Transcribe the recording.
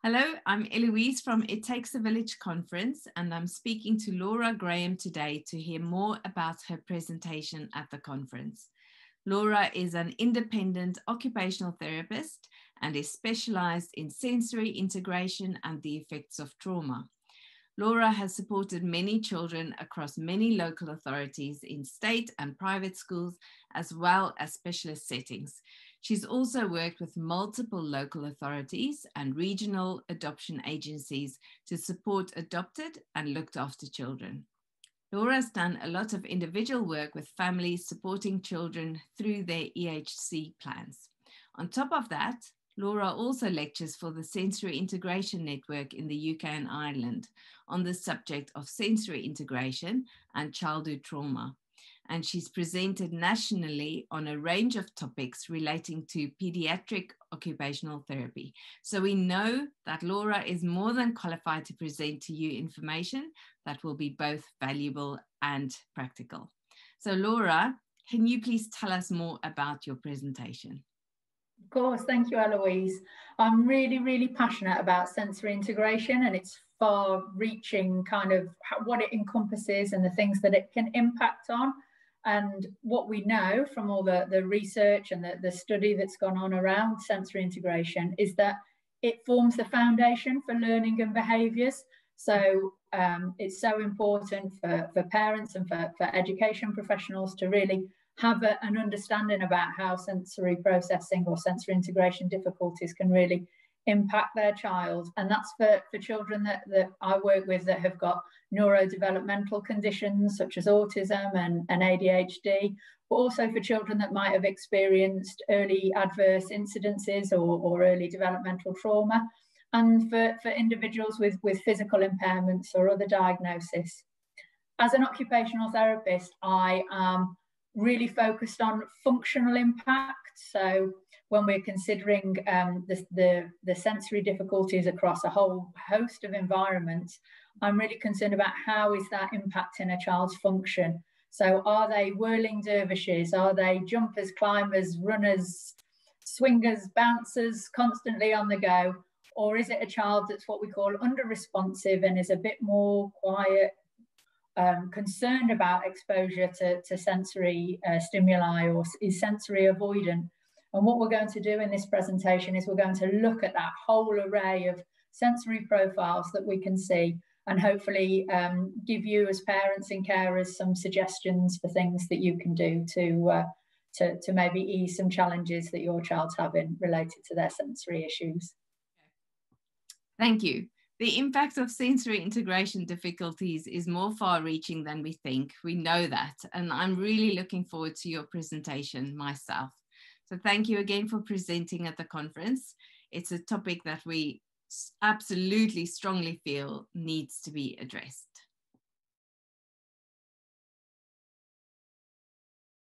Hello, I'm Eloise from It Takes a Village conference, and I'm speaking to Laura Graham today to hear more about her presentation at the conference. Laura is an independent occupational therapist and is specialized in sensory integration and the effects of trauma. Laura has supported many children across many local authorities in state and private schools, as well as specialist settings. She's also worked with multiple local authorities and regional adoption agencies to support adopted and looked after children. Laura has done a lot of individual work with families supporting children through their EHC plans. On top of that, Laura also lectures for the Sensory Integration Network in the UK and Ireland on the subject of sensory integration and childhood trauma. And she's presented nationally on a range of topics relating to pediatric occupational therapy. So we know that Laura is more than qualified to present to you information that will be both valuable and practical. So Laura, can you please tell us more about your presentation? Of course, thank you, Eloise. I'm really passionate about sensory integration and its far-reaching kind of what it encompasses and the things that it can impact on. And what we know from all the research and the study that's gone on around sensory integration is that it forms the foundation for learning and behaviours. So it's so important for parents and for education professionals to really have an understanding about how sensory processing or sensory integration difficulties can really impact their child. And that's for children that I work with that have got neurodevelopmental conditions such as autism and ADHD, but also for children that might have experienced early adverse incidences or early developmental trauma, and for individuals with physical impairments or other diagnoses. As an occupational therapist, I am really focused on functional impact. So when we're considering the sensory difficulties across a whole host of environments, I'm really concerned about how is that impacting a child's function. So are they whirling dervishes? Are they jumpers, climbers, runners, swingers, bouncers, constantly on the go? Or is it a child that's what we call under-responsive and is a bit more quiet, concerned about exposure to sensory stimuli, or is sensory avoidant? And what we're going to do in this presentation is we're going to look at that whole array of sensory profiles that we can see, and hopefully give you as parents and carers some suggestions for things that you can do to maybe ease some challenges that your child's having related to their sensory issues. Thank you. The impact of sensory integration difficulties is more far-reaching than we think. We know that, and I'm really looking forward to your presentation myself. So thank you again for presenting at the conference. It's a topic that we absolutely strongly feel needs to be addressed.